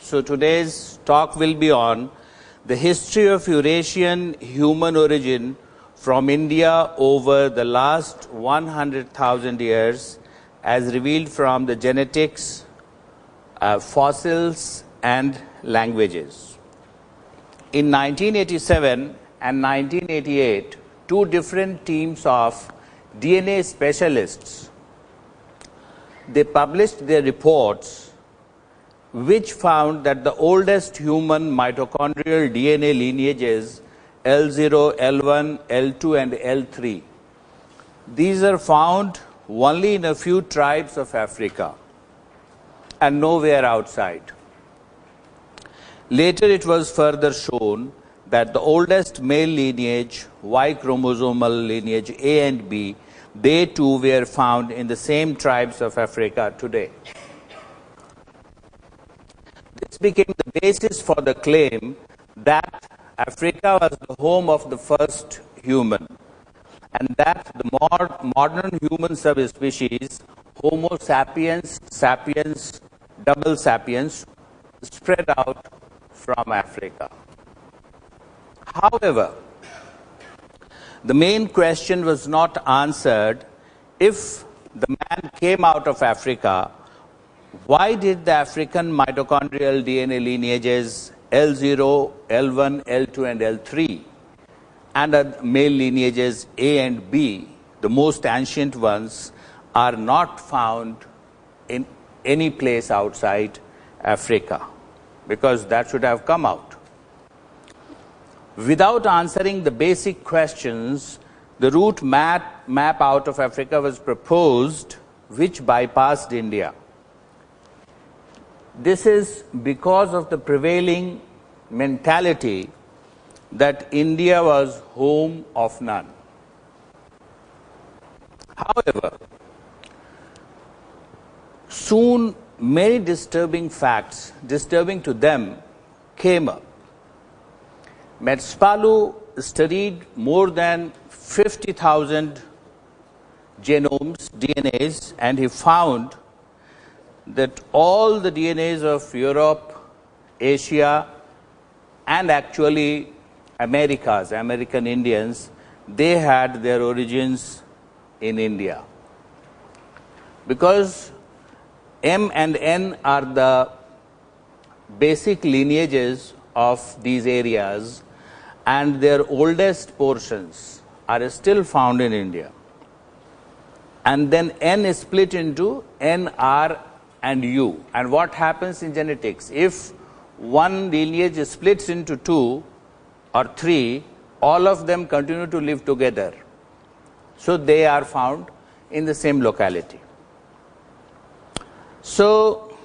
So today's talk will be on the history of Eurasian human origin from India over the last 100,000 years as revealed from the genetics, fossils and languages. In 1987 and 1988, two different teams of DNA specialists, they published their reports which found that the oldest human mitochondrial DNA lineages L0, L1, L2 and L3. These are found only in a few tribes of Africa and nowhere outside. Later it was further shown that the oldest male lineage, Y chromosomal lineage A and B, they too were found in the same tribes of Africa today. This became the basis for the claim that Africa was the home of the first human, and that the modern human subspecies, Homo sapiens, sapiens, double sapiens, spread out from Africa. However, the main question was not answered. If the man came out of Africa, why did the African mitochondrial DNA lineages L0, L1, L2 and L3 and the male lineages A and B, the most ancient ones, are not found in any place outside Africa? Because that should have come out. Without answering the basic questions, the route map out of Africa was proposed, which bypassed India. This is because of the prevailing mentality that India was home of none. However, soon many disturbing facts, disturbing to them, came up. Metzpalu studied more than 50,000 genomes, DNAs, and he found that all the DNAs of Europe, Asia, and actually Americas, American Indians, they had their origins in India. Because M and N are the basic lineages of these areas, and their oldest portions are still found in India. And then N is split into N, R and U. And what happens in genetics? If one lineage splits into two or three, all of them continue to live together. So they are found in the same locality. So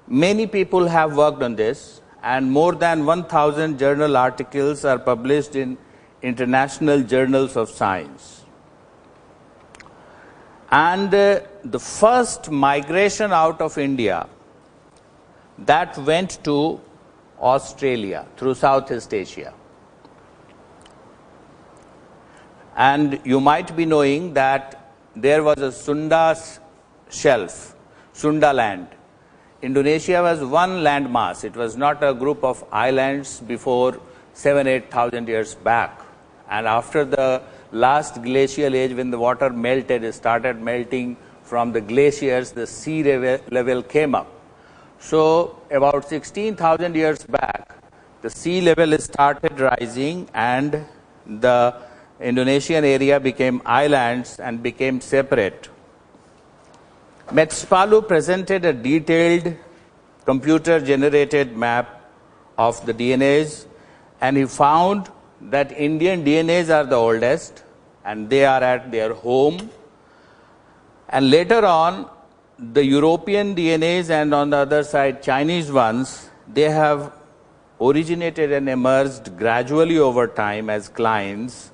many people have worked on this, and more than 1,000 journal articles are published in international journals of science. And the first migration out of India, that went to Australia through Southeast Asia. And you might be knowing that there was a Sunda shelf, Sunda land. Indonesia was one landmass. It was not a group of islands before 7,000–8,000 years back. And after the last glacial age, when the water melted, it started melting from the glaciers, the sea level came up. So about 16,000 years back, the sea level started rising and the Indonesian area became islands and became separate. Metzpalu presented a detailed computer-generated map of the DNAs, and he found that Indian DNAs are the oldest and they are at their home. And later on, the European DNAs and on the other side Chinese ones, they have originated and emerged gradually over time as clines,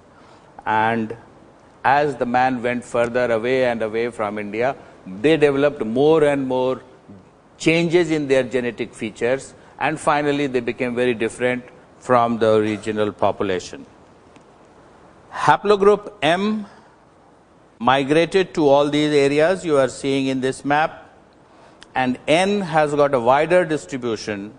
and as the man went further away and away from India, they developed more and more changes in their genetic features, and finally they became very different from the original population. Haplogroup M migrated to all these areas you are seeing in this map, and N has got a wider distribution.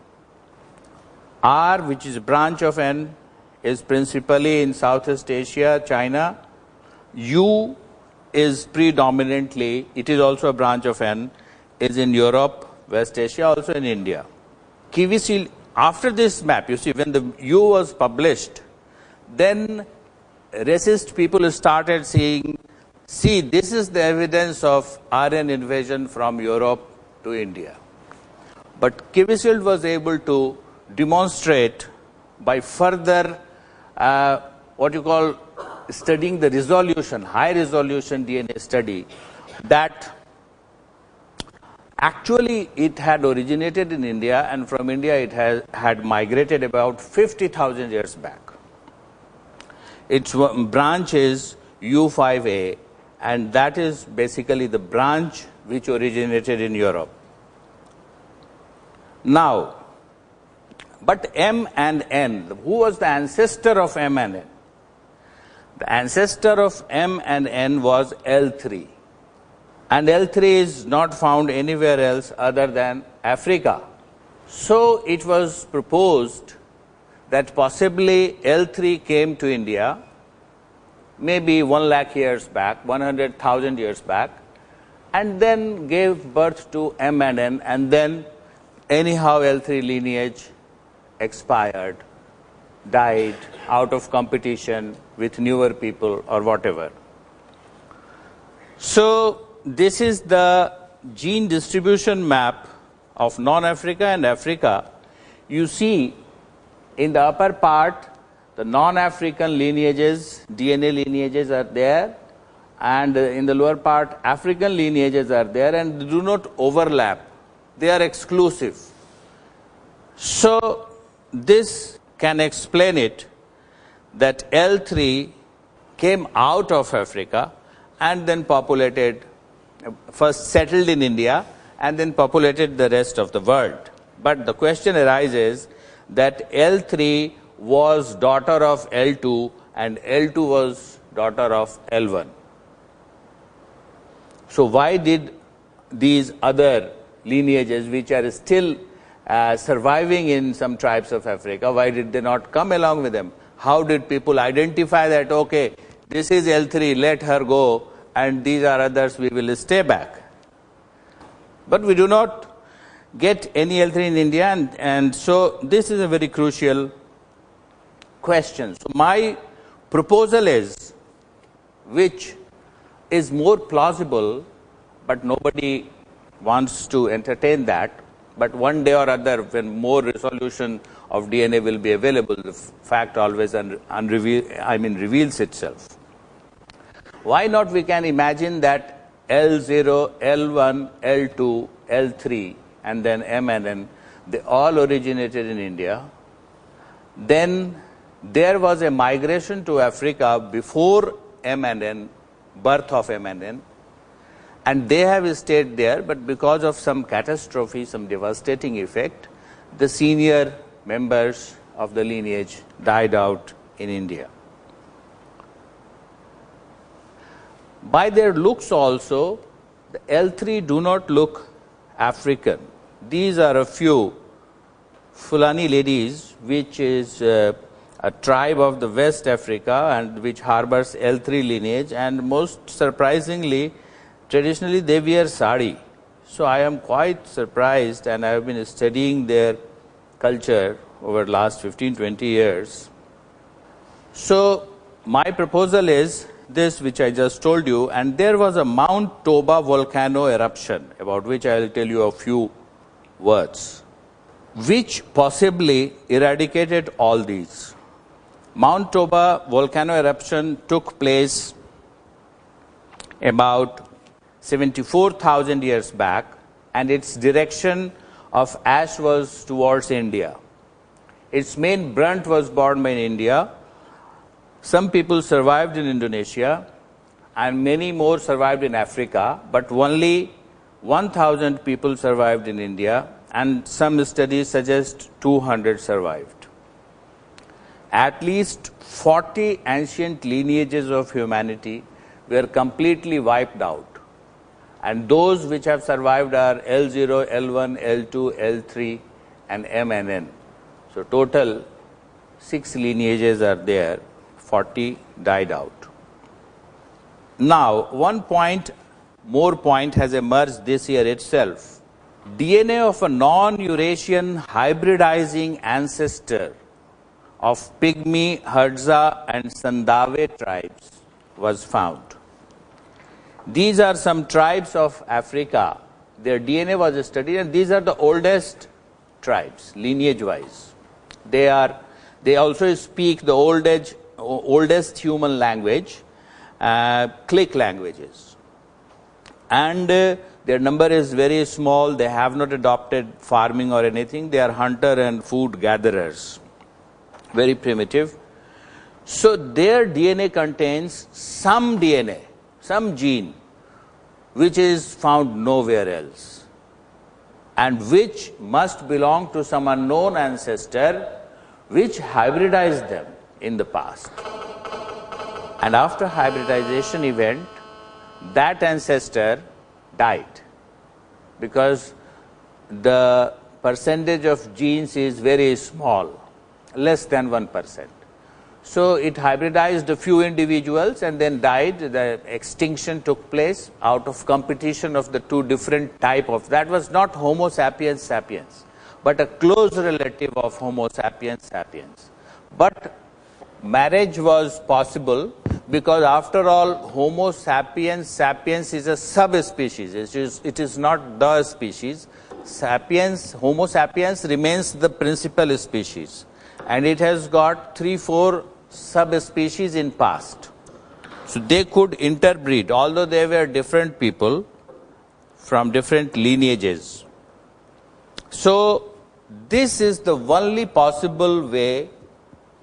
R, which is a branch of N, is principally in Southeast Asia, China. U is predominantly, it is also a branch of N, is in Europe, West Asia, also in India. Kiwi seal, after this map, you see, when the U was published, then racist people started saying, see, this is the evidence of Aryan invasion from Europe to India. But Kivishield was able to demonstrate by further what you call studying the resolution, high resolution DNA study, that actually it had originated in India, and from India it had migrated about 50,000 years back. Its branch is U5A, and that is basically the branch which originated in Europe. Now, but M and N, who was the ancestor of M and N? The ancestor of M and N was L3. And L3 is not found anywhere else other than Africa. So it was proposed that possibly L3 came to India maybe 1 lakh years back, 100,000 years back, and then gave birth to M and N, and then anyhow L3 lineage expired, died out of competition with newer people or whatever. So this is the gene distribution map of non-Africa and Africa. You see in the upper part, the non-African lineages, DNA lineages are there, and in the lower part, African lineages are there, and they do not overlap. They are exclusive. So this can explain it, that L3 came out of Africa and then populated, first settled in India and then populated the rest of the world. But the question arises that L3 was daughter of L2 and L2 was daughter of L1. So why did these other lineages, which are still surviving in some tribes of Africa, why did they not come along with them? How did people identify that, okay, this is L3, let her go, and these are others, we will stay back? But we do not get any L3 in India, and so this is a very crucial question. So my proposal is, which is more plausible, but nobody wants to entertain that, but one day or other, when more resolution of DNA will be available, the fact always reveals itself. Why not we can imagine that L0, L1, L2, L3, and then M and N, they all originated in India. Then there was a migration to Africa before M and N, birth of M and N, and they have stayed there, but because of some catastrophe, some devastating effect, the senior members of the lineage died out in India. By their looks also, the L3 do not look African. These are a few Fulani ladies, which is a tribe of the West Africa and which harbors L3 lineage, and most surprisingly, traditionally they wear sari. So I am quite surprised, and I have been studying their culture over the last 15-20 years. So my proposal is this, which I just told you, and there was a Mount Toba volcano eruption, about which I will tell you a few words, which possibly eradicated all these. Mount Toba volcano eruption took place about 74,000 years back, and its direction of ash was towards India. Its main brunt was borne by India. Some people survived in Indonesia, and many more survived in Africa, but only 1,000 people survived in India, and some studies suggest 200 survived. At least 40 ancient lineages of humanity were completely wiped out. and those which have survived are L0, L1, L2, L3 and M and N. So total 6 lineages are there, 40 died out. Now, more point has emerged this year itself. DNA of a non-Eurasian hybridizing ancestor of Pygmy, Hadza and Sandave tribes was found. These are some tribes of Africa. Their DNA was studied, and these are the oldest tribes, lineage-wise. They also speak the oldest human language, click languages. And their number is very small. They have not adopted farming or anything. They are hunter and food gatherers. Very primitive. So their DNA contains some DNA, some gene, which is found nowhere else, and which must belong to some unknown ancestor which hybridized them in the past. And after hybridization event, that ancestor died, because the percentage of genes is very small, less than 1%. So it hybridized a few individuals and then died. The extinction took place out of competition of the two different type of, that was not Homo sapiens sapiens, but a close relative of Homo sapiens sapiens. But marriage was possible, because after all, Homo sapiens sapiens is a subspecies. It is not the species. Homo sapiens remains the principal species, and it has got 3-4 subspecies in past. So they could interbreed, although they were different people from different lineages. So this is the only possible way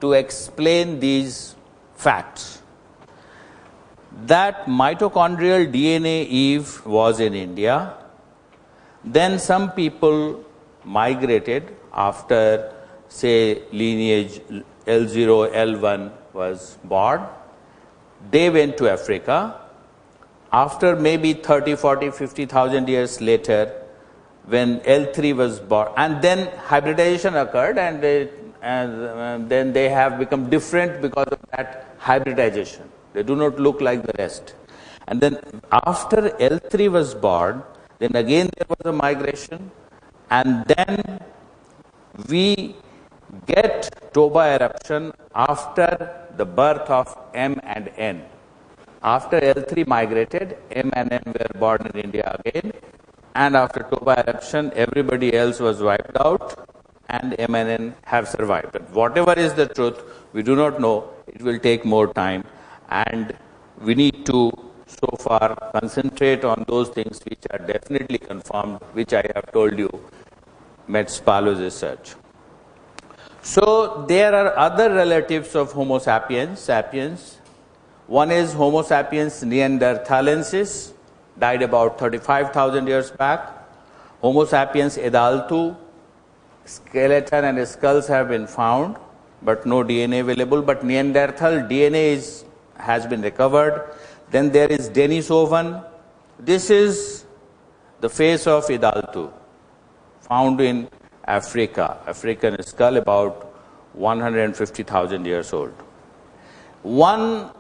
to explain these facts, that mitochondrial DNA Eve was in India. Then some people migrated after, say, lineage L0, L1 was born. They went to Africa. After maybe 30, 40, 50,000 years later, when L3 was born, and then hybridization occurred, and then they have become different because of that hybridization. They do not look like the rest. And then after L3 was born, then again there was a migration, and then we get Toba eruption after the birth of M and N. After L3 migrated, M and N were born in India again, and after Toba eruption, everybody else was wiped out, and M and N have survived. But whatever is the truth, we do not know. It will take more time, and we need to so far concentrate on those things which are definitely confirmed, which I have told you, Metz Palo's research. So there are other relatives of Homo sapiens. One is Homo sapiens neanderthalensis, died about 35,000 years back. Homo sapiens adultus, skeleton and skulls have been found, but no DNA available. But Neanderthal DNA has been recovered. Then there is Denisovan. This is the face of adultus, found in Africa, African skull, about 150,000 years old. One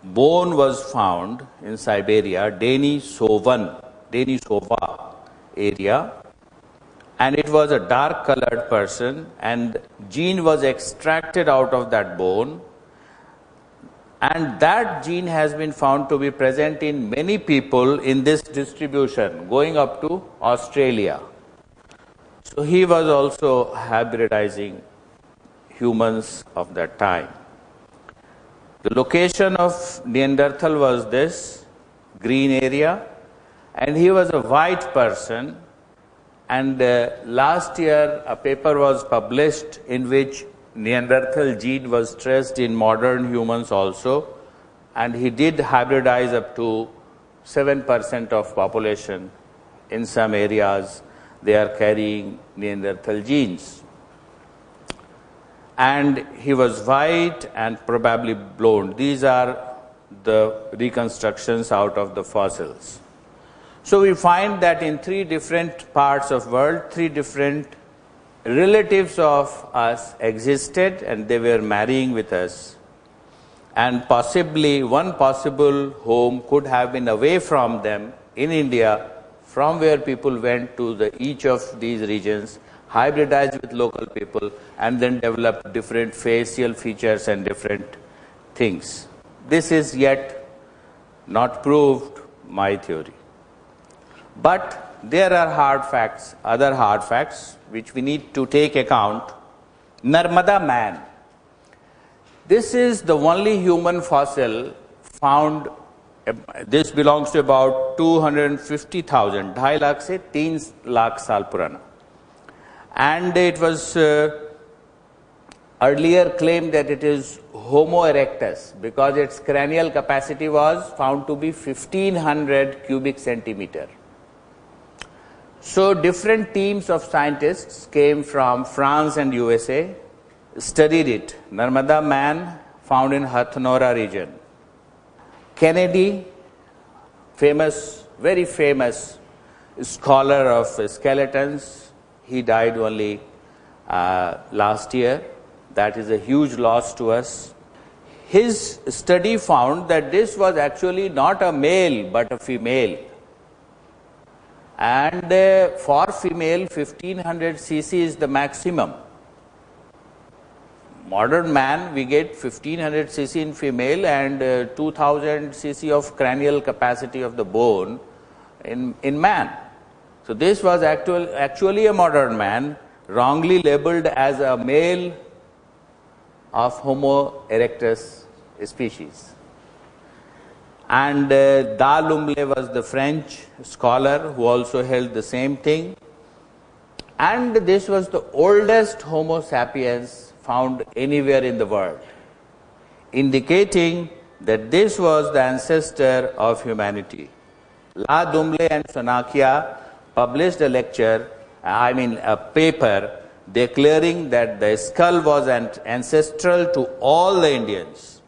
bone was found in Siberia, Denisova area, and it was a dark colored person, and gene was extracted out of that bone, and that gene has been found to be present in many people in this distribution, going up to Australia. So he was also hybridizing humans of that time. The location of Neanderthal was this green area, and he was a white person. And last year a paper was published in which Neanderthal gene was traced in modern humans also, and he did hybridize up to 7% of population. In some areas they are carrying Neanderthal genes. And he was white and probably blonde. These are the reconstructions out of the fossils. So we find that in 3 different parts of world, 3 different relatives of us existed and they were marrying with us. And possibly one possible home could have been away from them in India, from where people went to each of these regions, hybridized with local people, and then developed different facial features and different things. This is yet not proved, my theory. But there are hard facts, other hard facts, which we need to take account. Narmada man. This is the only human fossil found. This belongs to about 250,000, 2.5 lakh se 3 lakh saal purana. And it was earlier claimed that it is Homo erectus because its cranial capacity was found to be 1500 cubic centimeter. So different teams of scientists came from France and USA, studied it. Narmada man found in Hathnora region. Kennedy, famous, very famous scholar of skeletons, he died only last year. That is a huge loss to us. His study found that this was actually not a male but a female. And for female, 1500 cc is the maximum. Modern man, we get 1500 cc in female and 2000 cc of cranial capacity of the bone in man. So this was actually a modern man, wrongly labeled as a male of Homo erectus species. And D'Alembert was the French scholar who also held the same thing. And this was the oldest Homo sapiens found anywhere in the world, indicating that this was the ancestor of humanity. D'Alembert and Sonakia published a a paper declaring that the skull was ancestral to all the Indians.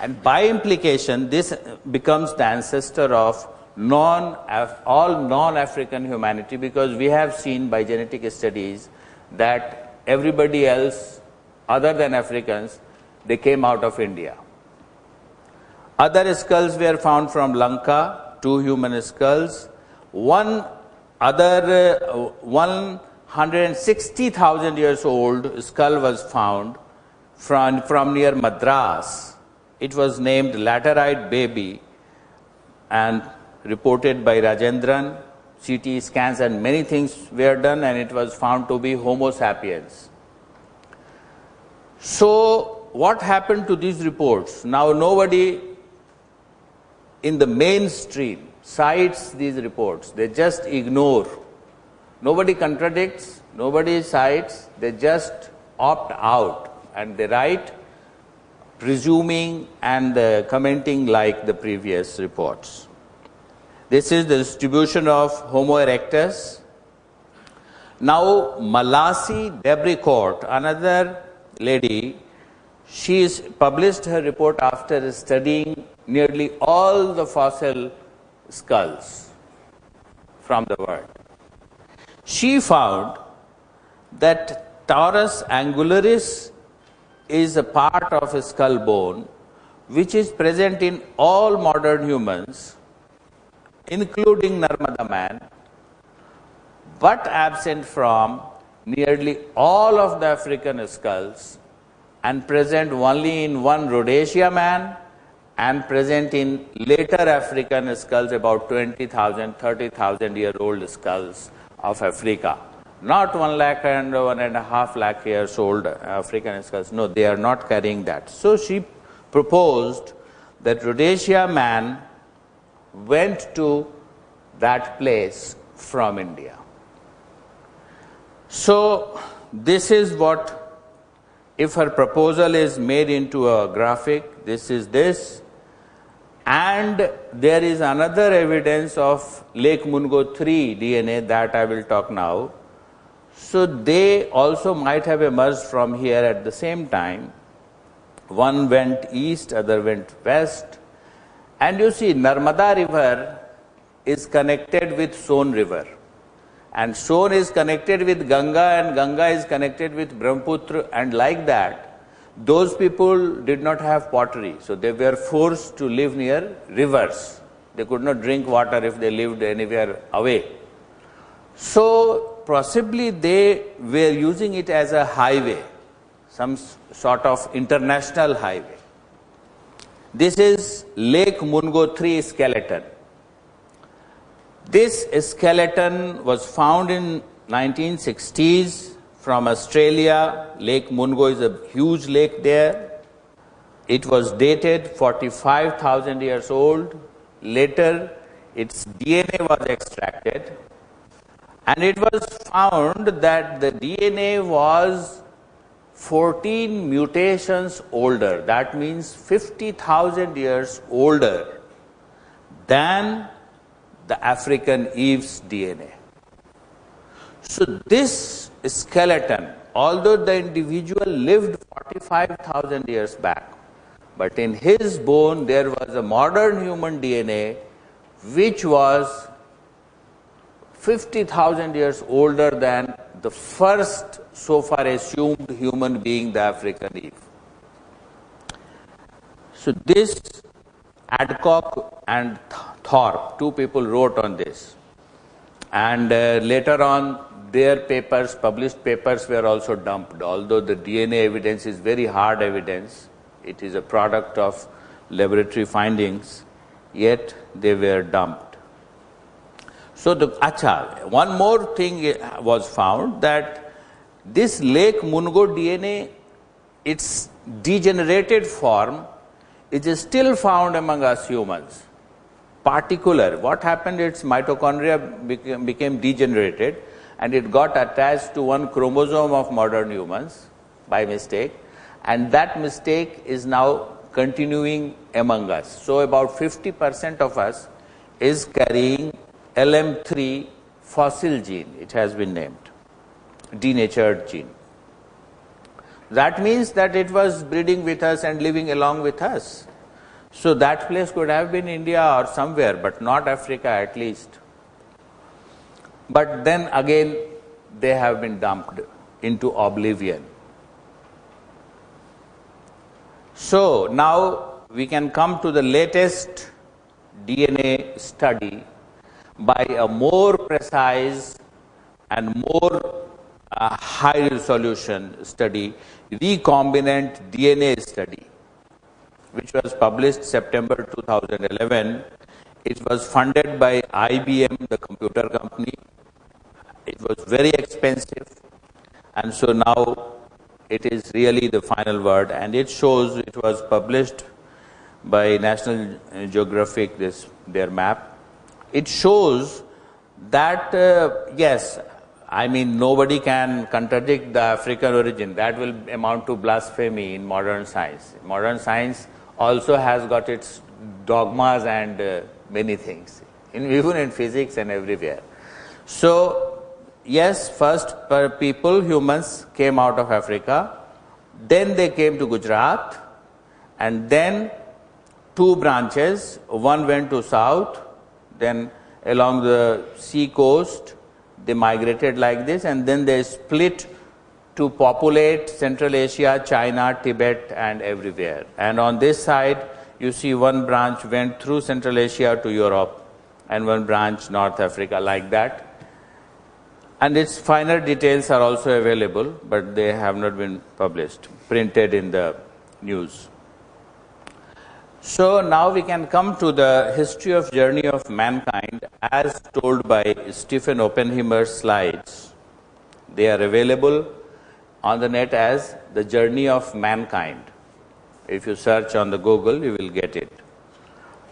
And by implication, this becomes the ancestor of all non-African humanity, because we have seen by genetic studies that everybody else other than Africans, they came out of India. Other skulls were found from Lanka, 2 human skulls. One other 160,000 years old skull was found from near Madras. It was named Laterite baby and reported by Rajendran. CT scans and many things were done and it was found to be Homo sapiens. So what happened to these reports? Now nobody in the mainstream cites these reports. They just ignore. Nobody contradicts, nobody cites, they just opt out and they write presuming and commenting like the previous reports. This is the distribution of Homo erectus. Now Malasi Debricourt, another lady, she has published her report after studying nearly all the fossil skulls from the world. She found that Taurus angularis is a part of a skull bone which is present in all modern humans, including Narmada man, but absent from nearly all of the African skulls and present only in one Rhodesia man and present in later African skulls, about 20,000, 30,000 year old skulls of Africa. Not 1 lakh and 1.5 lakh years old African skulls. No, they are not carrying that. So she proposed that Rhodesia man went to that place from India. So this is what, if her proposal is made into a graphic, this is this. And there is another evidence of Lake Mungo 3 DNA that I will talk now. So they also might have emerged from here at the same time. One went east, other went west. And you see, Narmada river is connected with Son river, and Son is connected with Ganga, and Ganga is connected with Brahmaputra, and like that, those people did not have pottery, so they were forced to live near rivers. They could not drink water if they lived anywhere away. So possibly they were using it as a highway, some sort of international highway. This is Lake Mungo 3 skeleton. This skeleton was found in 1960s from Australia. Lake Mungo is a huge lake there. It was dated 45,000 years old. Later, its DNA was extracted, and it was found that the DNA was 14 mutations older. That means 50,000 years older than the African Eve's DNA. So this skeleton, although the individual lived 45,000 years back, but in his bone there was a modern human DNA which was 50,000 years older than the first so far assumed human being, the African Eve. So this Adcock and Thorpe, two people wrote on this, and later on their papers, published papers, were also dumped. Although the DNA evidence is very hard evidence, it is a product of laboratory findings, yet they were dumped. So one more thing was found, that this Lake Mungo DNA, its degenerated form is still found among us humans. Particular, what happened, its mitochondria became degenerated, and it got attached to one chromosome of modern humans by mistake, and that mistake is now continuing among us. So about 50% of us is carrying LM3 fossil gene, it has been named, denatured gene. That means that it was breeding with us and living along with us. So that place could have been India or somewhere, but not Africa at least. But then again, they have been dumped into oblivion. So now we can come to the latest DNA study by a more precise and more high resolution study, recombinant DNA study, which was published September 2011. It was funded by IBM, the computer company. It was very expensive, and so now it is really the final word, and it shows, it was published by National Geographic, their map. It shows that, yes, I mean, nobody can contradict the African origin. That will amount to blasphemy in modern science. Modern science also has got its dogmas and many things, even in physics and everywhere. So, yes, first people, humans, came out of Africa, then they came to Gujarat, and then two branches, one went to south, then along the sea coast, they migrated like this, and then they split to populate Central Asia, China, Tibet, and everywhere. And on this side, you see one branch went through Central Asia to Europe, and one branch North Africa, like that. And its finer details are also available, but they have not been published, printed in the news. So now we can come to the history of journey of mankind as told by Stephen Oppenheimer's slides. They are available on the net as the journey of mankind. If you search on the Google, you will get it.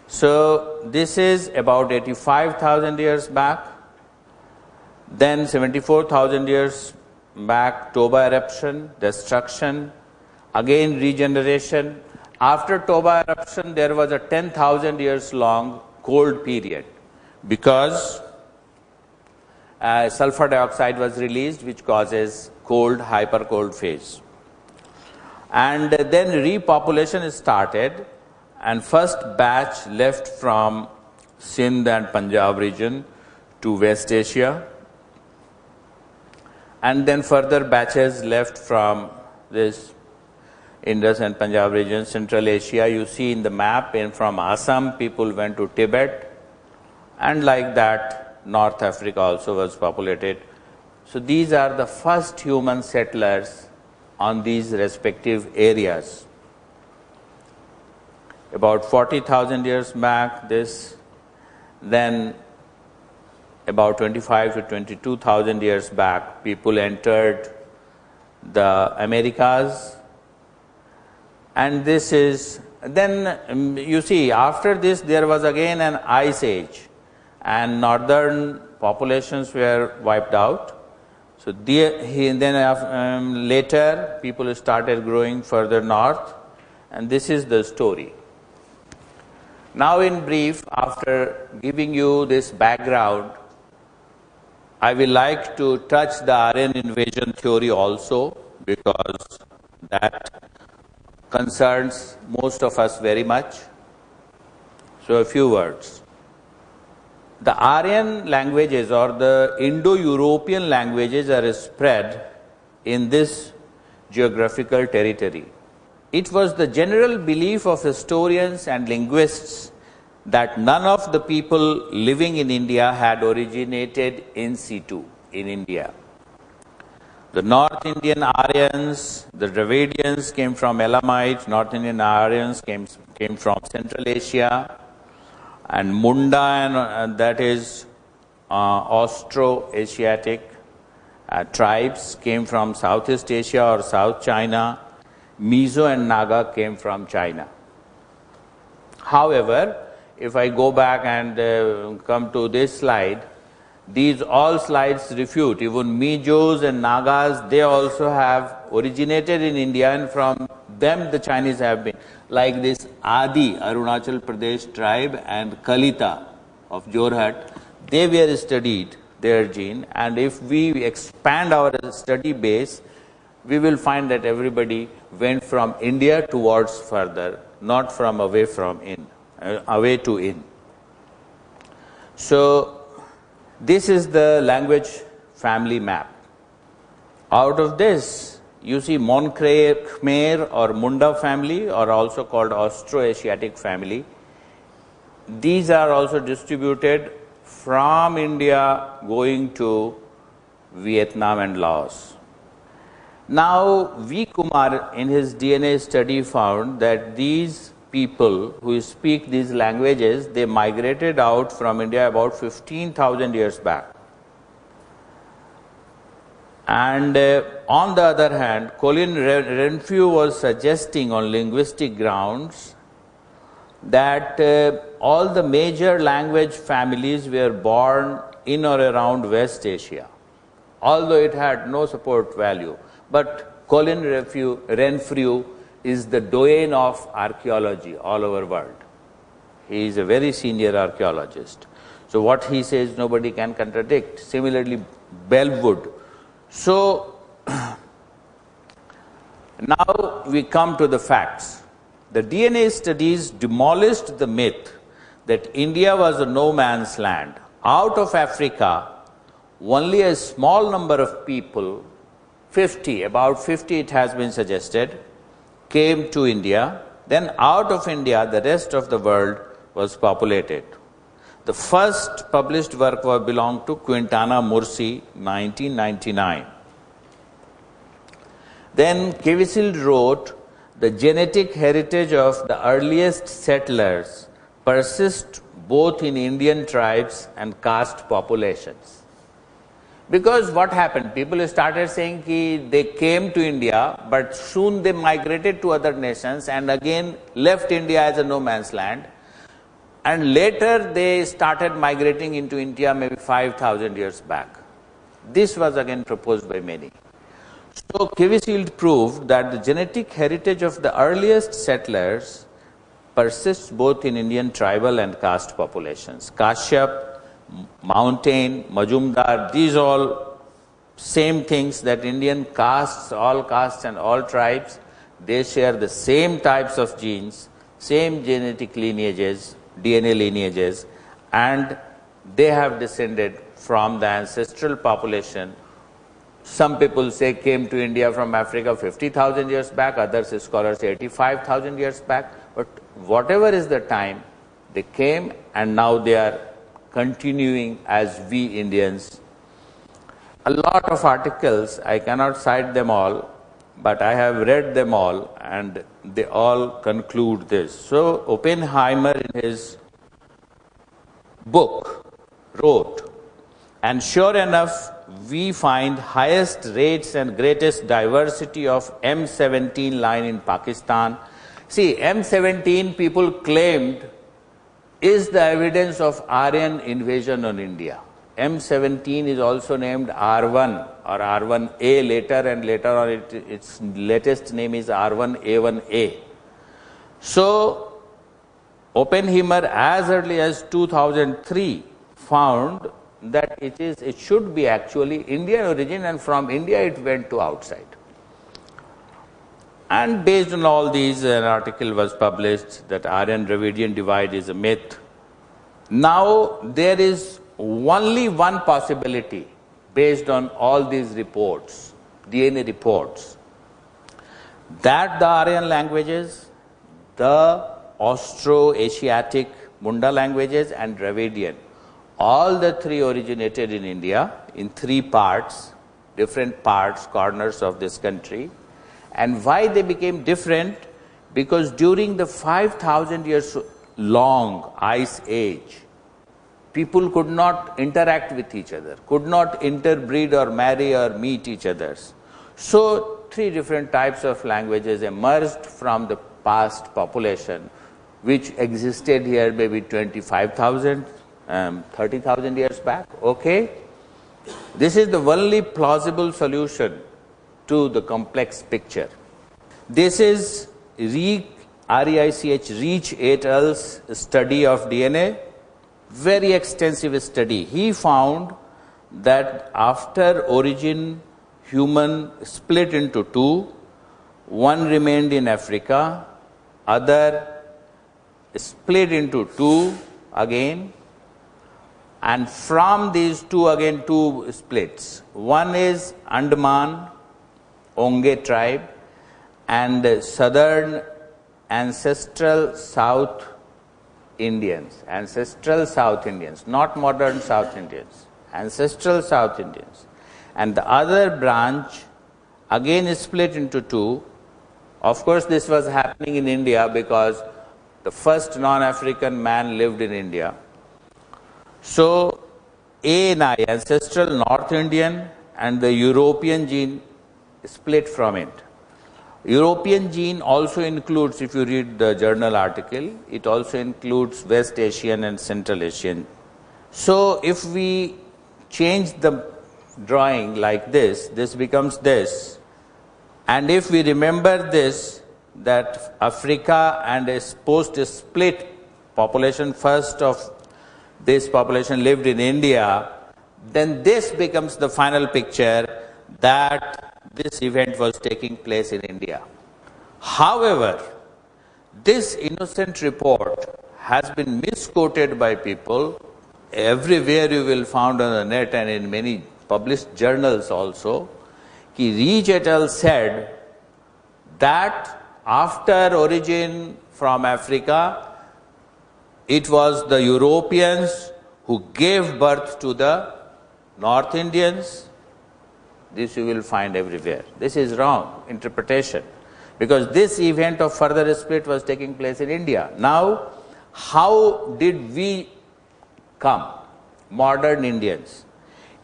So this is about 85,000 years back. Then 74,000 years back, Toba eruption, destruction, again regeneration. After Toba eruption, there was a 10,000 years long cold period because sulfur dioxide was released, which causes cold, hyper cold phase. And then repopulation started, and first batch left from Sindh and Punjab region to West Asia. And then further batches left from this Indus and Punjab region, Central Asia. You see in the map, from Assam, people went to Tibet, and like that, North Africa also was populated. So these are the first human settlers on these respective areas. About 40,000 years back, then about 25 to 22,000 years back, people entered the Americas. And this is, then you see, after this there was again an ice age, and northern populations were wiped out. So then later people started growing further north, and this is the story. Now in brief, after giving you this background, I will like to touch the Aryan invasion theory also, because that concerns most of us very much. So a few words. The Aryan languages or the Indo-European languages are spread in this geographical territory. It was the general belief of historians and linguists that none of the people living in India had originated in situ, in India. The North Indian Aryans, the Dravidians came from Elamite, North Indian Aryans came from Central Asia, and Munda, and that is Austro-Asiatic tribes came from Southeast Asia or South China. Mizo and Naga came from China. However, if I go back and come to this slide, these all slides refute. Even Mijos and Nagas, they also have originated in India, and from them the Chinese have been. Like this Adi, Arunachal Pradesh tribe, and Kalita of Jorhat, they were studied, their gene, and if we expand our study base, we will find that everybody went from India towards further, not from away to in. So this is the language family map. Out of this, you see Mon Khmer or Munda family, or also called Austro-Asiatic family. These are also distributed from India going to Vietnam and Laos. Now, V. Kumar in his DNA study found that these people who speak these languages, they migrated out from India about 15,000 years back. And on the other hand, Colin Renfrew was suggesting on linguistic grounds that all the major language families were born in or around West Asia, although it had no support value. But Colin Renfrew is the doyen of archaeology all over the world. He is a very senior archaeologist. So what he says, nobody can contradict. Similarly, Bellwood. So now we come to the facts. The DNA studies demolished the myth that India was a no man's land. Out of Africa, only a small number of people, 50, about 50 it has been suggested, came to India. Then out of India, the rest of the world was populated. The first published work belonged to Quintana Mursi, 1999. Then Kivisild wrote, the genetic heritage of the earliest settlers persists both in Indian tribes and caste populations. Because what happened? People started saying that they came to India, but soon they migrated to other nations and again left India as a no man's land. And later they started migrating into India maybe 5,000 years back. This was again proposed by many. So Kivisild proved that the genetic heritage of the earliest settlers persists both in Indian tribal and caste populations. Kashyap, Mountain, Majumdar, these all same things, that Indian castes, all castes and all tribes, they share the same types of genes, same genetic lineages, DNA lineages, and they have descended from the ancestral population. Some people say came to India from Africa 50,000 years back, others scholars say 85,000 years back, but whatever is the time, they came and now they are continuing as we Indians. A lot of articles, I cannot cite them all, but I have read them all and they all conclude this. So Oppenheimer in his book wrote, and sure enough, we find highest rates and greatest diversity of M17 line in Pakistan. See, M17 people claimed is the evidence of Aryan invasion on India. M17 is also named R1 or R1A later, and later on its latest name is R1A1A. So Oppenheimer as early as 2003 found that it should be actually Indian origin, and from India it went to outside. And based on all these, an article was published that Aryan-Dravidian divide is a myth. Now there is only one possibility based on all these reports, DNA reports, that the Aryan languages, the Austro-Asiatic Munda languages and Dravidian, all the three originated in India in three parts, different parts, corners of this country. And why they became different? Because during the 5,000 years long ice age, people could not interact with each other, could not interbreed or marry or meet each other. So three different types of languages emerged from the past population, which existed here maybe 25,000, 30,000 years back. Okay? This is the only plausible solution to the complex picture. This is Reich et al.'s study of DNA, very extensive study. He found that after origin, human split into two, one remained in Africa, other split into two again, and from these two again two splits. One is Andaman Onge tribe and southern ancestral South Indians, not modern South Indians, ancestral South Indians. And the other branch again is split into two. Of course, this was happening in India because the first non-African man lived in India. So A and I, ancestral North Indian, and the European gene split from it. European gene also includes, if you read the journal article, it also includes West Asian and Central Asian. So if we change the drawing like this, this becomes this. And if we remember this, that Africa and a post-split population, first of this population lived in India, then this becomes the final picture that this event was taking place in India. However, this innocent report has been misquoted by people. Everywhere you will find on the net and in many published journals also. Reich et al. Said that after origin from Africa, it was the Europeans who gave birth to the North Indians. This you will find everywhere. This is wrong interpretation, because this event of further split was taking place in India. Now, how did we come, modern Indians?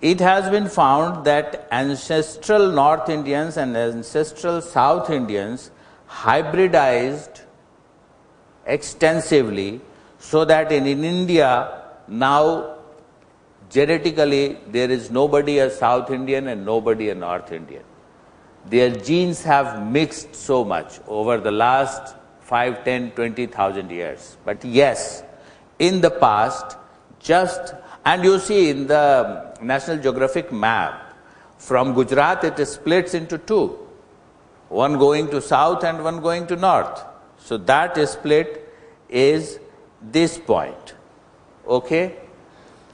It has been found that ancestral North Indians and ancestral South Indians hybridized extensively, so that in India now genetically there is nobody a South Indian and nobody a North Indian. Their genes have mixed so much over the last 5, 10, 20,000 years. But yes, in the past, and you see in the National Geographic map, from Gujarat it splits into two, one going to south and one going to north. So that split is this point. Okay?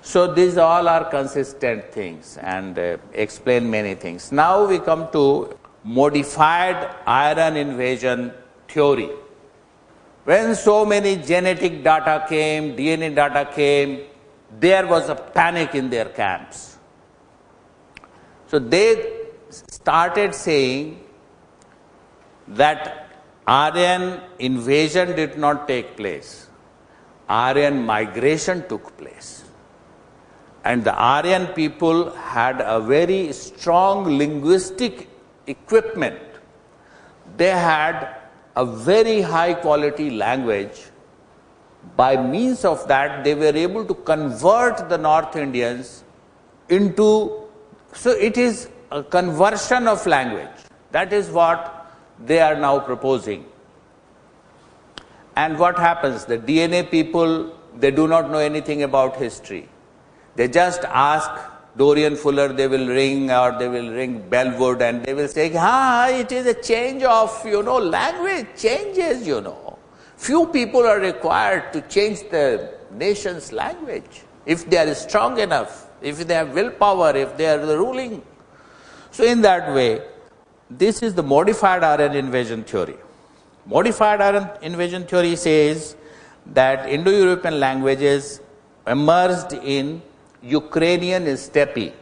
So these all are consistent things and explain many things. Now we come to modified iron invasion theory. When so many genetic data came, DNA data came, there was a panic in their camps. So they started saying that Aryan invasion did not take place. Aryan migration took place. And the Aryan people had a very strong linguistic equipment. They had a very high quality language. By means of that, they were able to convert the North Indians into, so it is a conversion of language. That is what they are now proposing. And what happens? The DNA people, they do not know anything about history. They just ask Dorian Fuller, they will ring, or they will ring Bellwood, and they will say, it is a change of, language changes, Few people are required to change the nation's language, if they are strong enough, if they have willpower, if they are the ruling. So in that way, this is the modified Aryan invasion theory. Modified Aryan invasion theory says that Indo-European languages emerged in Ukrainian steppe.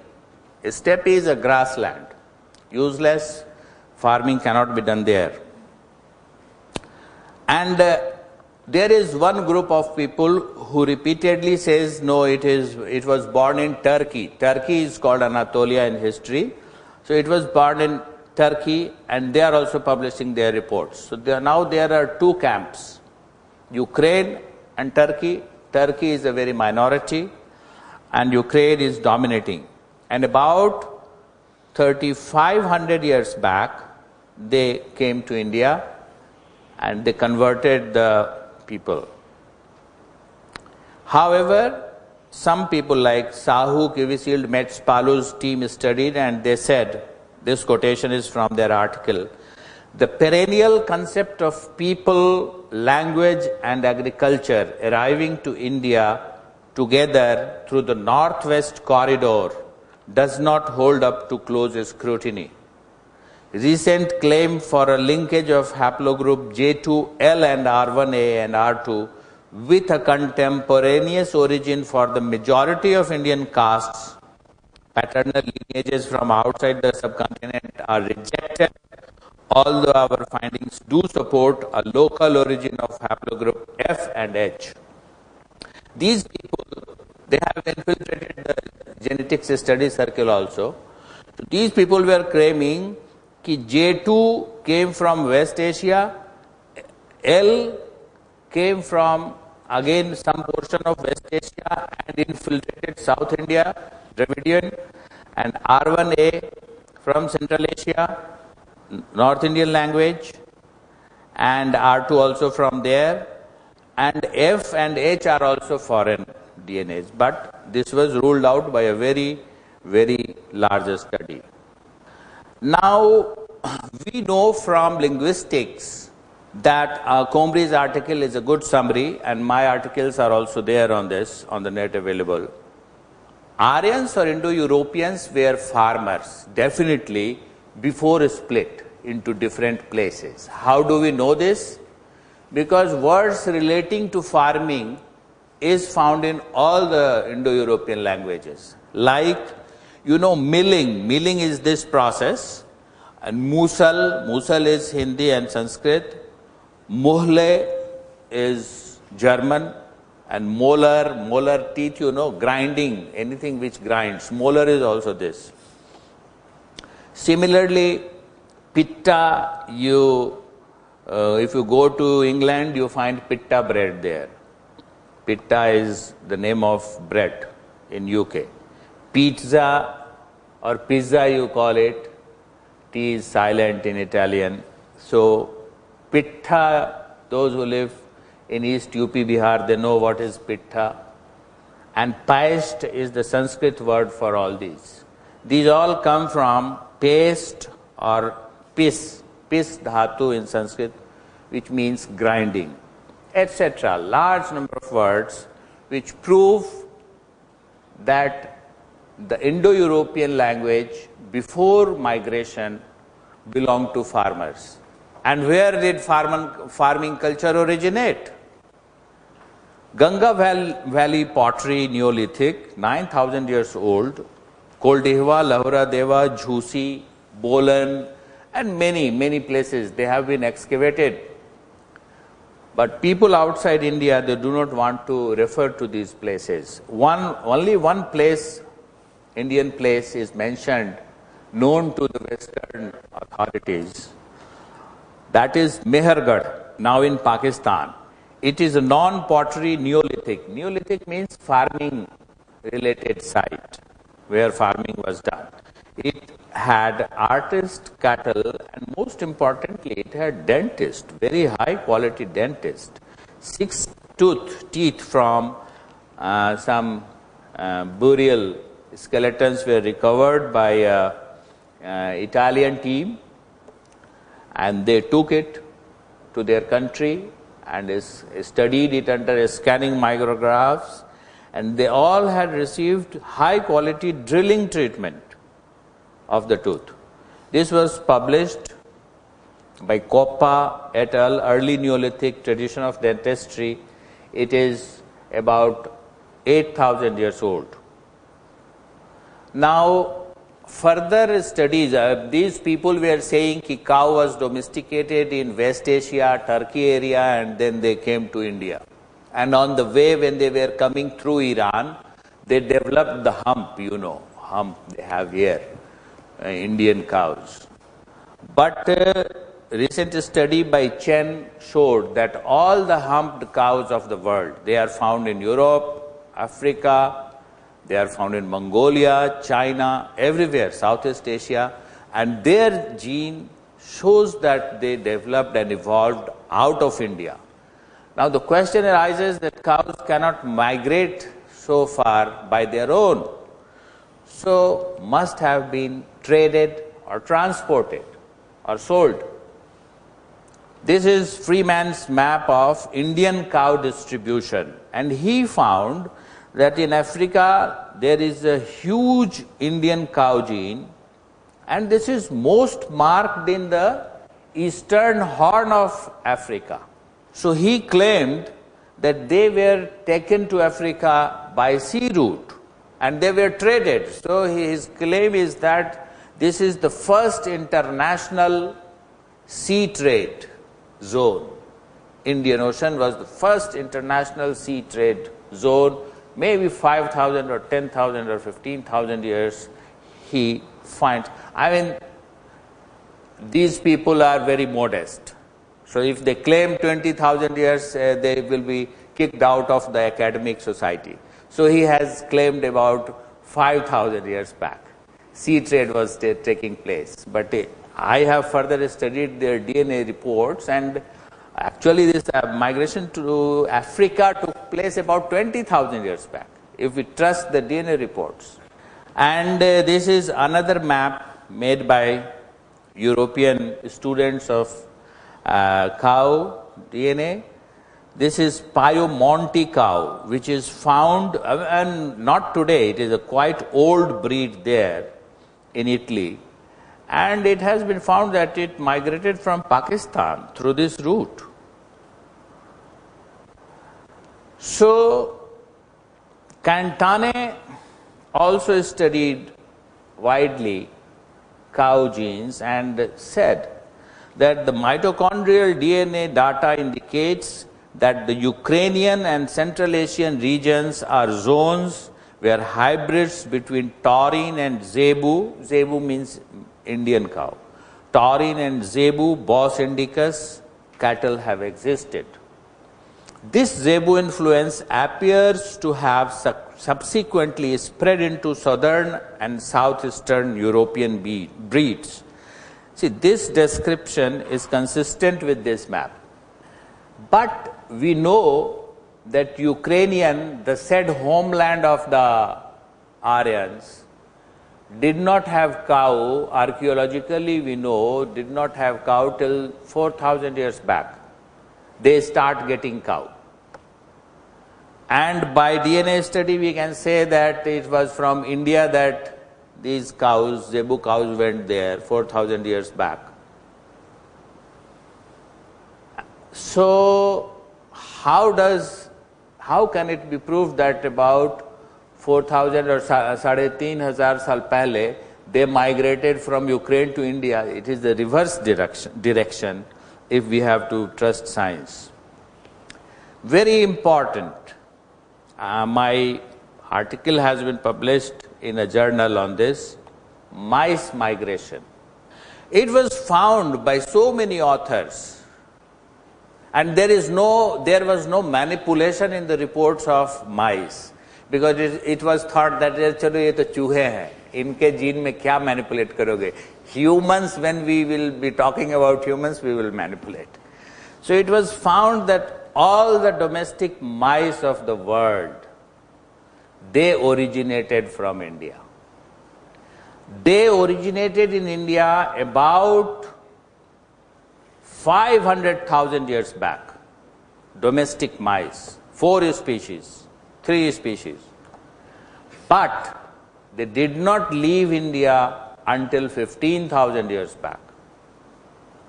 Steppe is a grassland, useless, farming cannot be done there. And there is one group of people who repeatedly says, no, it was born in Turkey. Turkey is called Anatolia in history. So it was born in Turkey, and they are also publishing their reports. So now there are two camps, Ukraine and Turkey. Turkey is a very minority, and Ukraine is dominating. And about 3,500 years back, they came to India and they converted the people. However, some people like Sahu, Kivisild, Metz, Palu's team studied, and they said, this quotation is from their article, the perennial concept of people, language and agriculture arriving to India together through the northwest corridor does not hold up to close scrutiny. Recent claim for a linkage of haplogroup J2L and R1A and R2 with a contemporaneous origin for the majority of Indian castes, paternal lineages from outside the subcontinent are rejected, although our findings do support a local origin of haplogroup F and H. These people, they have infiltrated the genetics study circle also. So these people were claiming that J2 came from West Asia, L came from again some portion of West Asia and infiltrated South India, Dravidian, and R1A from Central Asia, North Indian language, and R2 also from there, and F and H are also foreign DNAs. But this was ruled out by a very, very large study. Now, we know from linguistics that Combrie's article is a good summary, and my articles are also there on this, on the net available. Aryans or Indo-Europeans were farmers, definitely before a split into different places. How do we know this? Because words relating to farming is found in all the Indo-European languages. Like, milling. Milling is this process. And musal is Hindi and Sanskrit. Muhle is German. And molar teeth, grinding, anything which grinds. Molar is also this. Similarly, pitta, if you go to England, you find pitta bread there. Pitta is the name of bread in UK. Pizza or pizza you call it. T is silent in Italian. So, pitta, those who live in East UP, Bihar, they know what is pitta. And paste is the Sanskrit word for all these. These all come from paste or pis dhatu in Sanskrit, which means grinding, etc. Large number of words which prove that the Indo-European language before migration belonged to farmers. And where did farming culture originate? Ganga Valley pottery, Neolithic, 9,000 years old, Koldehwa, Lahora Deva, Jhusi, Bolan, and many places, they have been excavated. But people outside India, they do not want to refer to these places. Only one place, Indian place, is mentioned, known to the Western authorities. That is Mehergarh, now in Pakistan. It is a non-pottery Neolithic. Neolithic means farming-related site, where farming was done. It had artist cattle, and most importantly, it had dentist, very high-quality dentist. 6 teeth from some burial skeletons were recovered by Italian team, and they took it to their country and studied it under scanning micrographs, and they all had received high quality drilling treatment of the tooth. This was published by Koppa et al., Early Neolithic Tradition of Dentistry. It is about 8,000 years old. Now, further studies, these people were saying that cow was domesticated in West Asia, Turkey area, and then they came to India. And on the way, when they were coming through Iran, they developed the hump, hump they have here, Indian cows. But recent study by Chen showed that all the humped cows of the world, they are found in Europe, Africa, they are found in Mongolia, China, everywhere, Southeast Asia, and their gene shows that they developed and evolved out of India. Now the question arises that cows cannot migrate so far by their own, so must have been traded or transported or sold. This is Freeman's map of Indian cow distribution, and he found that in Africa there is a huge Indian cow gene, and this is most marked in the eastern horn of Africa. So he claimed that they were taken to Africa by sea route and they were traded. So his claim is that this is the first international sea trade zone. Indian Ocean was the first international sea trade zone. Maybe 5,000 or 10,000 or 15,000 years he finds. I mean, these people are very modest. So if they claim 20,000 years, they will be kicked out of the academic society. So he has claimed about 5,000 years back. Sea trade was taking place. But I have further studied their DNA reports, and actually this migration to Africa took place about 20,000 years back, if we trust the DNA reports. And this is another map made by European students of cow DNA. This is Piemonte cow, which is found, and not today, it is a quite old breed there in Italy. And it has been found that it migrated from Pakistan through this route. So, Cantane also studied widely cow genes and said that the mitochondrial DNA data indicates that the Ukrainian and Central Asian regions are zones where hybrids between taurine and zebu, zebu means Indian cow, taurine and zebu, Bos indicus cattle have existed. This zebu influence appears to have subsequently spread into southern and southeastern European breeds. See, this description is consistent with this map. But we know that Ukrainian, the said homeland of the Aryans, did not have cow, archaeologically we know, did not have cow till 4,000 years back. They start getting cow. And by DNA study, we can say that it was from India that these cows, zebu cows, went there 4,000 years back. So, how can it be proved that about 4,000 or 3,500 saal pehle they migrated from Ukraine to India? It is the reverse direction if we have to trust science. Very important. My article has been published in a journal on this, mice migration. It was found by so many authors, and there was no manipulation in the reports of mice, because it was thought that chalo ye to चूहे हैं, इनके gene में क्या manipulate करोगे? Humans, when we will be talking about humans, we will manipulate. So it was found that all the domestic mice of the world, they originated from India. They originated in India about 500,000 years back. Domestic mice, 4 species, 3 species. But they did not leave India until 15,000 years back.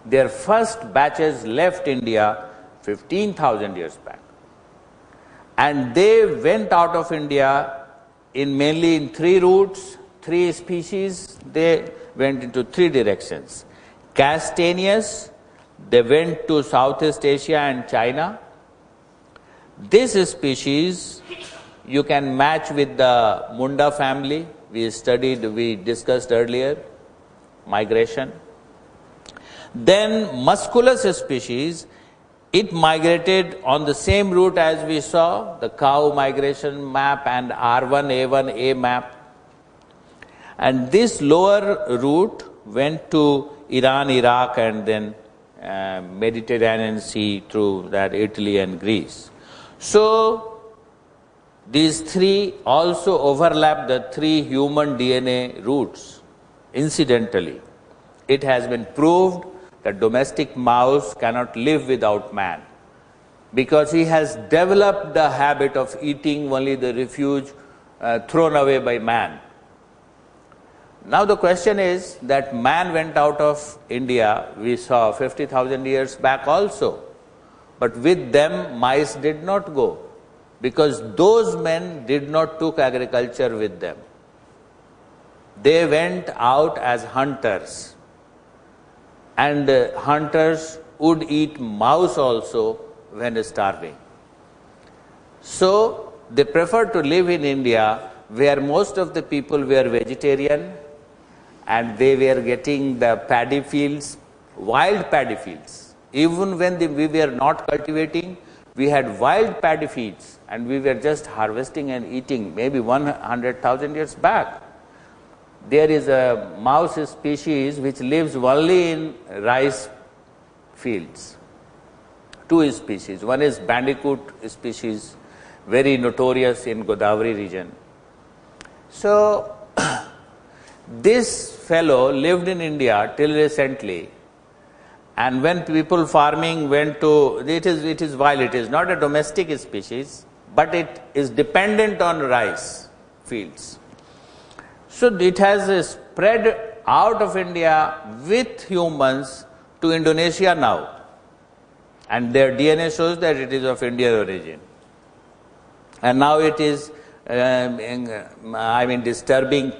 Their first batches left India 15,000 years back. And they went out of India mainly in 3 routes, 3 species. They went into 3 directions. Castaneous, they went to Southeast Asia and China. This species you can match with the Munda family. We discussed earlier, migration. Then musculus species, it migrated on the same route as we saw, the cow migration map and R1A1A map. And this lower route went to Iran, Iraq, and then Mediterranean Sea through that Italy and Greece. So these 3 also overlap the 3 human DNA routes. Incidentally, it has been proved that domestic mouse cannot live without man, because he has developed the habit of eating only the refuse thrown away by man. Now the question is that man went out of India, we saw 50,000 years back also, but with them mice did not go, because those men did not took agriculture with them. They went out as hunters. And hunters would eat mouse also when starving. So they preferred to live in India, where most of the people were vegetarian, and they were getting the paddy fields, wild paddy fields. Even when we were not cultivating, we had wild paddy fields, and we were just harvesting and eating, maybe 100,000 years back. There is a mouse species which lives only in rice fields. 2 species. One is bandicoot species, very notorious in Godavari region. So this fellow lived in India till recently, and when people farming went to, it is wild, it is not a domestic species, but it is dependent on rice fields. So it has spread out of India with humans to Indonesia now, and their DNA shows that it is of Indian origin. And now it is,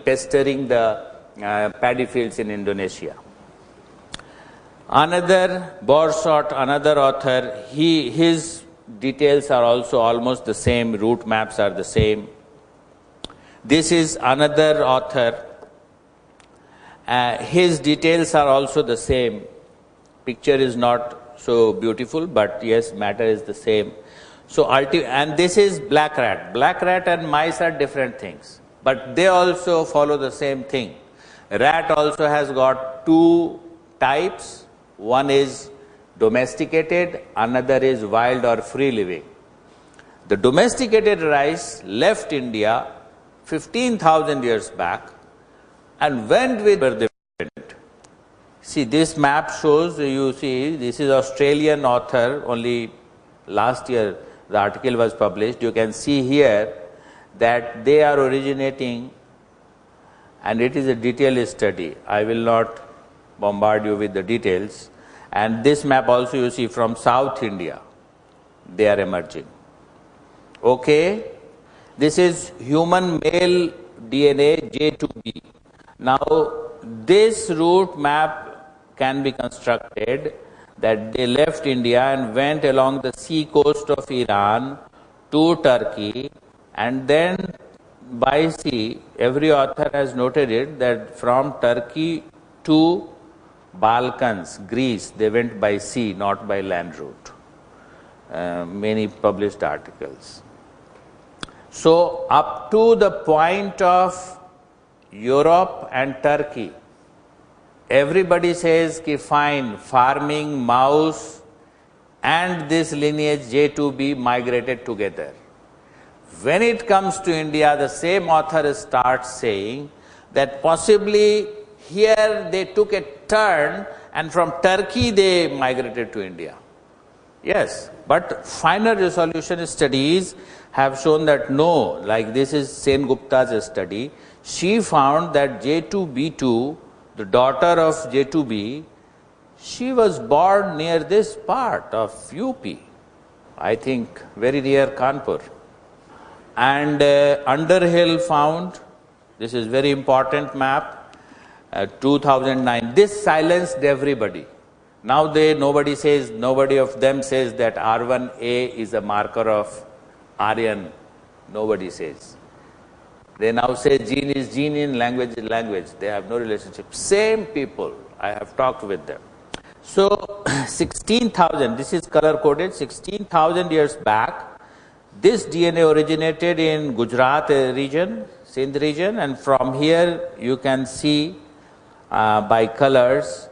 pestering the paddy fields in Indonesia. Another Borsot, another author, his details are also almost the same, route maps are the same. This is another author. His details are also the same. Picture is not so beautiful, but yes, matter is the same. So, and this is black rat. Black rat and mice are different things, but they also follow the same thing. Rat also has got 2 types. One is domesticated, another is wild or free living. The domesticated rice left India 15,000 years back and went with the wind. See, this map shows, you see, this is Australian author, only last year the article was published, you can see here that they are originating, and it is a detailed study. I will not bombard you with the details. And this map also you see from South India, they are emerging. Okay, this is human male DNA J2B. Now, this route map can be constructed that they left India and went along the sea coast of Iran to Turkey, and then by sea, every author has noted it that from Turkey to Balkans, Greece, they went by sea, not by land route. Many published articles. So, up to the point of Europe and Turkey, everybody says ki fine, farming, mouse and this lineage J2B migrated together. When it comes to India, the same author starts saying that possibly here they took a turn and from Turkey they migrated to India. Yes, but final resolution studies have shown that no, like this is Sen Gupta's study. She found that J2B2, the daughter of J2B, she was born near this part of UP, I think very near Kanpur. And Underhill found, this is very important map, 2009. This silenced everybody. Now nobody of them says that R1A is a marker of Aryan. Nobody says. They now say gene is gene in language is language. They have no relationship. Same people, I have talked with them. So 16,000, this is color coded, 16,000 years back, this DNA originated in Gujarat region, Sindh region, and from here you can see by colors,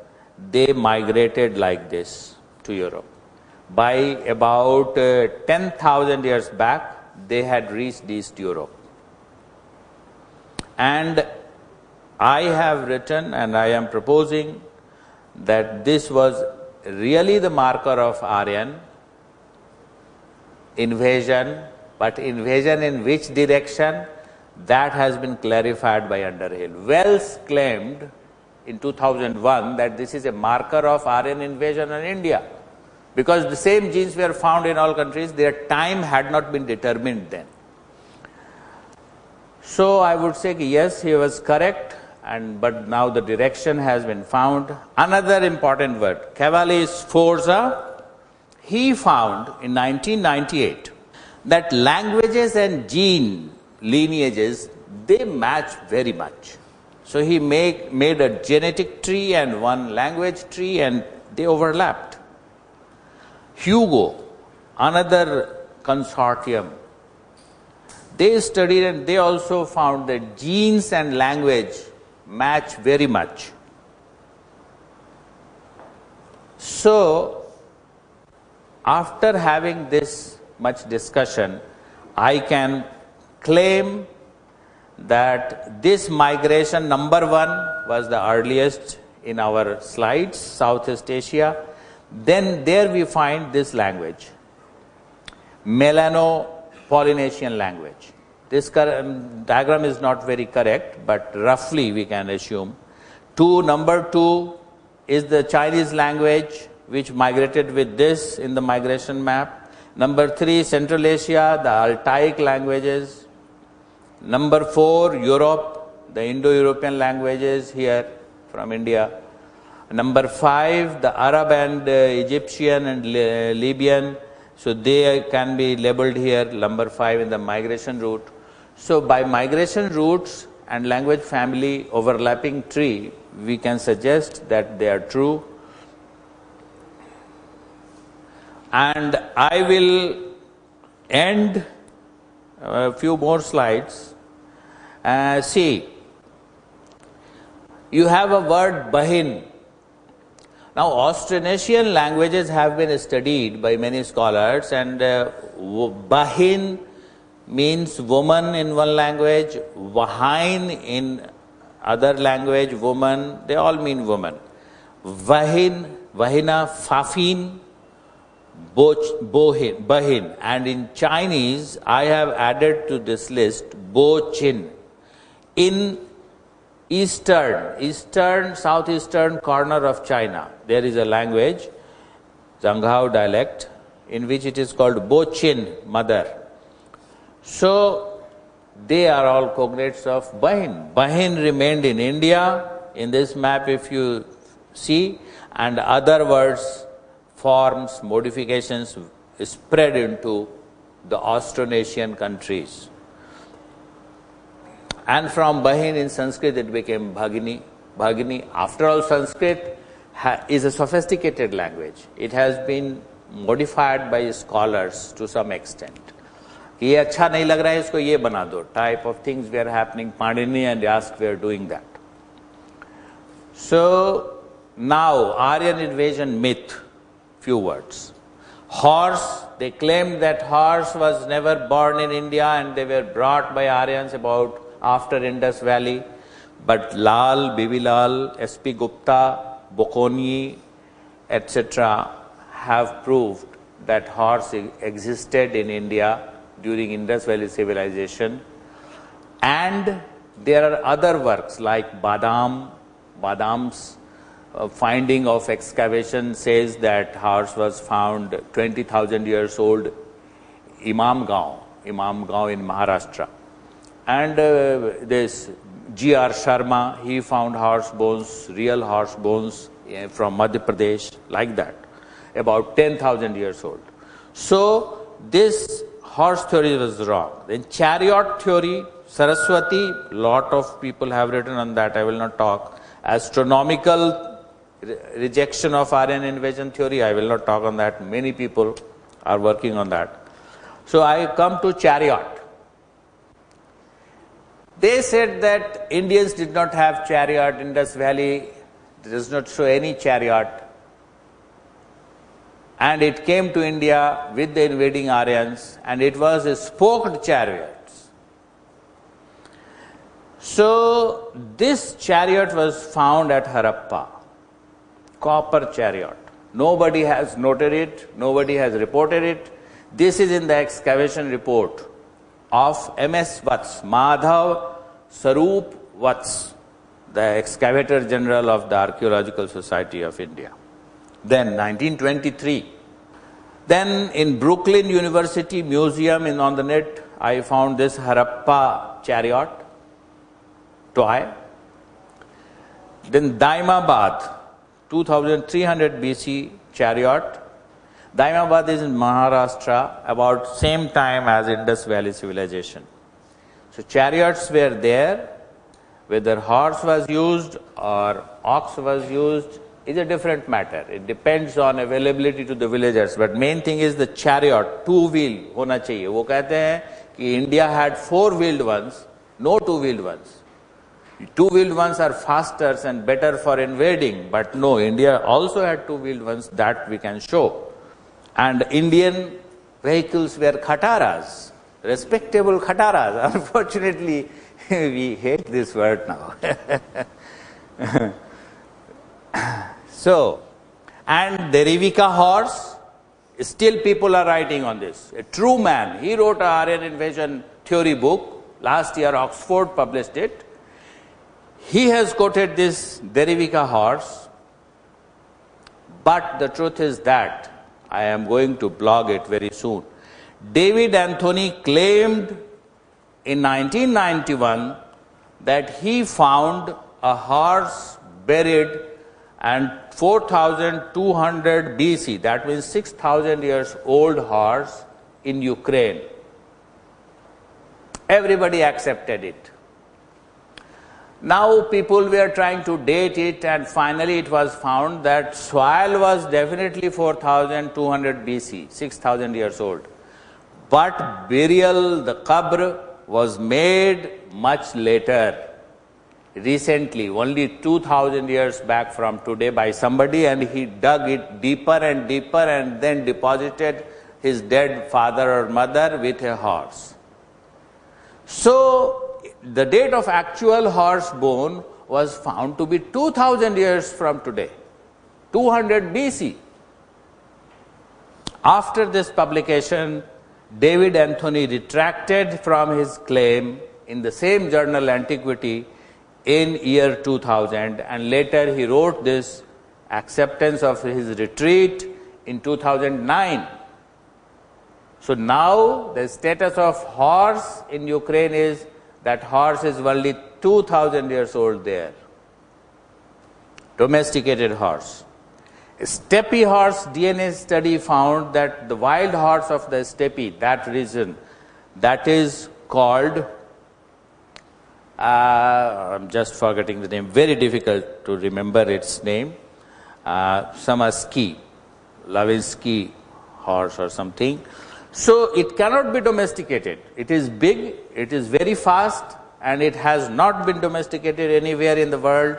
they migrated like this to Europe. By about 10,000 years back, they had reached East Europe. And I have written and I am proposing that this was really the marker of Aryan invasion, but invasion in which direction, that has been clarified by Underhill. Wells claimed in 2001 that this is a marker of Aryan invasion in India, because the same genes were found in all countries, their time had not been determined then. So I would say yes, he was correct, but now the direction has been found. Another important word, Cavalli Sforza, he found in 1998 that languages and gene lineages, they match very much. So he made a genetic tree and one language tree, and they overlapped. Hugo, another consortium, they studied and they also found that genes and language match very much. So, after having this much discussion, I can claim that this migration, number one, was the earliest in our slides, Southeast Asia. Then there we find this language, Melano-Polynesian language. This diagram is not very correct, but roughly we can assume. Number two is the Chinese language, which migrated with this in the migration map. Number three, Central Asia, the Altaic languages. Number four, Europe, the Indo-European languages here from India. Number five, the Arab and Egyptian and Libyan. So they can be labeled here, number five in the migration route. So by migration routes and language family overlapping tree, we can suggest that they are true. And I will end a few more slides. See, you have a word Bahin. Now, Austronesian languages have been studied by many scholars, and Bahin means woman in one language, Vahin in other language, woman, they all mean woman. Vahin, Vahina, Fafin, Bahin, and in Chinese I have added to this list Bo-Chin. In southeastern corner of China, there is a language, Zhanghao dialect, in which it is called Bo-Chin, mother. So they are all cognates of Bahin. Bahin remained in India, in this map if you see, and other words, forms, modifications spread into the Austronesian countries. And from Bahin in Sanskrit it became Bhagini. Bhagini, after all, Sanskrit is a sophisticated language. It has been modified by scholars to some extent. ये अच्छा नहीं लग रहा है, इसको ये बना दो. Type of things were happening. Panini and Yask were doing that. So now Aryan invasion myth, few words. Horse, they claimed that horse was never born in India and they were brought by Aryans about after Indus Valley. But Lal, Bibilal, S.P. Gupta, Bokoni, etc. have proved that horse existed in India during Indus Valley civilization. And there are other works like Badam's finding of excavation says that horse was found 20,000 years old, Imamgaon in Maharashtra. And this G.R. Sharma, he found horse bones, real horse bones from Madhya Pradesh, like that, about 10,000 years old. So this horse theory was wrong. Then chariot theory, Saraswati, lot of people have written on that, I will not talk. Astronomical rejection of Aryan invasion theory, I will not talk on that. Many people are working on that. So I come to chariot. They said that Indians did not have chariot. Indus Valley does not show any chariot. And it came to India with the invading Aryans, and it was a spoked chariots. So this chariot was found at Harappa, copper chariot. Nobody has noted it, nobody has reported it. This is in the excavation report of M.S. Vats, Madhav Sarup Vats, the excavator general of the Archaeological Society of India. Then 1923. Then in Brooklyn University Museum on the net, I found this Harappa chariot toy. Then Daimabad, 2300 BC chariot. Daimabad is in Maharashtra about same time as Indus Valley civilization. So chariots were there. Whether horse was used or ox was used is a different matter. It depends on availability to the villagers. But main thing is the chariot, two-wheel होना चाहिए. वो कहते हैं कि India had four-wheeled ones, no two-wheeled ones. Two-wheeled ones are faster and better for invading, but no, India also had two-wheeled ones, that we can show. And Indian vehicles were khataras, respectable khataras. Unfortunately, we hate this word now. So, and the Derivika horse, still people are writing on this. A true man, he wrote an Aryan invasion theory book. Last year Oxford published it. He has quoted this Derivika horse, but the truth is that, I am going to blog it very soon. David Anthony claimed in 1991 that he found a horse buried and 4200 BC, that means 6000 years old horse in Ukraine. Everybody accepted it. Now people were trying to date it, and finally it was found that soil was definitely 4200 BC, 6000 years old. But burial, the qabr, was made much later, recently, only 2000 years back from today by somebody, and he dug it deeper and deeper and then deposited his dead father or mother with a horse. So, the date of actual horse bone was found to be 2000 years from today, 200 BC. After this publication, David Anthony retracted from his claim in the same journal Antiquity in year 2000, and later he wrote this acceptance of his retreat in 2009. So now the status of horse in Ukraine is that horse is only 2000 years old there. Domesticated horse. A steppe horse DNA study found that the wild horse of the steppe, that region, that is called, I'm just forgetting the name, very difficult to remember its name, Samaski, Lavinsky horse or something. So it cannot be domesticated. It is big, it is very fast, and it has not been domesticated anywhere in the world.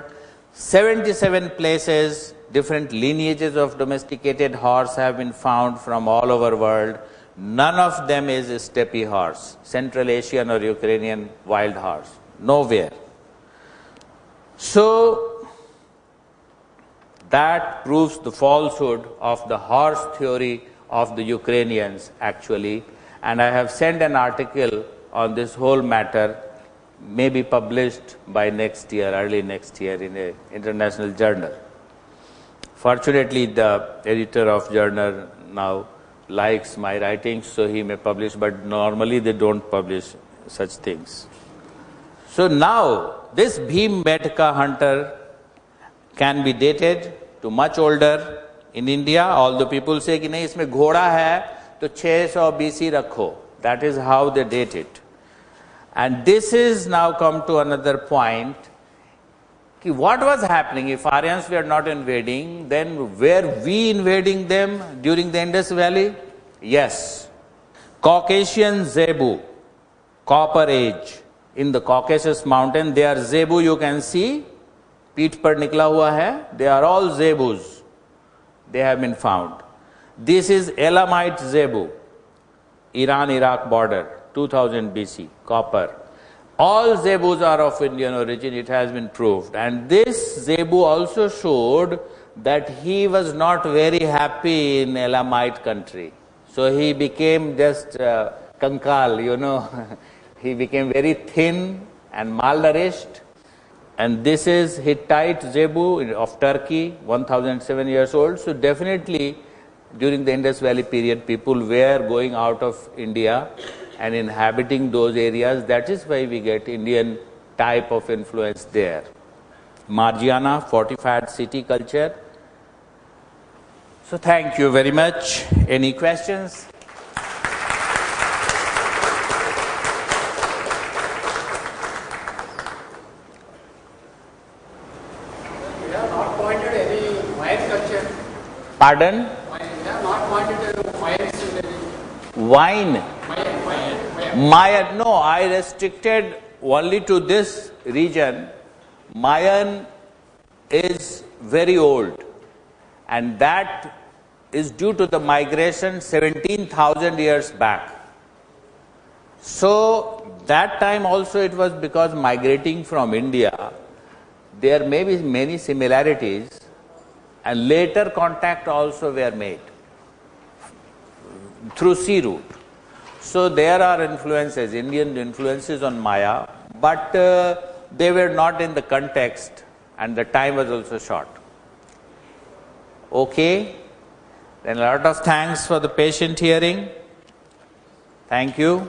77 places, different lineages of domesticated horse have been found from all over world. None of them is a steppe horse, Central Asian or Ukrainian wild horse, nowhere. So that proves the falsehood of the horse theory of the Ukrainians actually, and I have sent an article on this whole matter, may be published by next year, early next year, in an international journal. Fortunately, the editor of journal now likes my writings, so he may publish, but normally they don't publish such things. So now, this Bhimbetka hunter can be dated to much older. In India, although people say कि नहीं इसमें घोड़ा है तो 600 BC रखो. That is how they date it. And this is now come to another point. कि what was happening if Aryans were not invading? Then were we invading them during the Indus Valley? Yes. Caucasian Zebu, Copper Age, in the Caucasus mountain, they are Zebu. You can see, पीठ पर निकला हुआ है. They are all Zebus. They have been found. This is Elamite Zebu, Iran-Iraq border, 2000 BC, copper. All Zebus are of Indian origin, it has been proved. And this Zebu also showed that he was not very happy in Elamite country. So he became just kankal, you know. He became very thin and malnourished. And this is Hittite Zebu of Turkey, 1007 years old. So definitely during the Indus Valley period, people were going out of India and inhabiting those areas. That is why we get Indian type of influence there. Margiana, fortified city culture. So thank you very much. Any questions? Pardon? Wine. We have not pointed to wines. Wine? Mayan. No, I restricted only to this region. Mayan is very old, and that is due to the migration 17,000 years back. So that time also it was because migrating from India, there may be many similarities, and later contact also were made through sea route. So there are influences, Indian influences on Maya, but they were not in the context, and the time was also short. Okay, then a lot of thanks for the patient hearing. Thank you.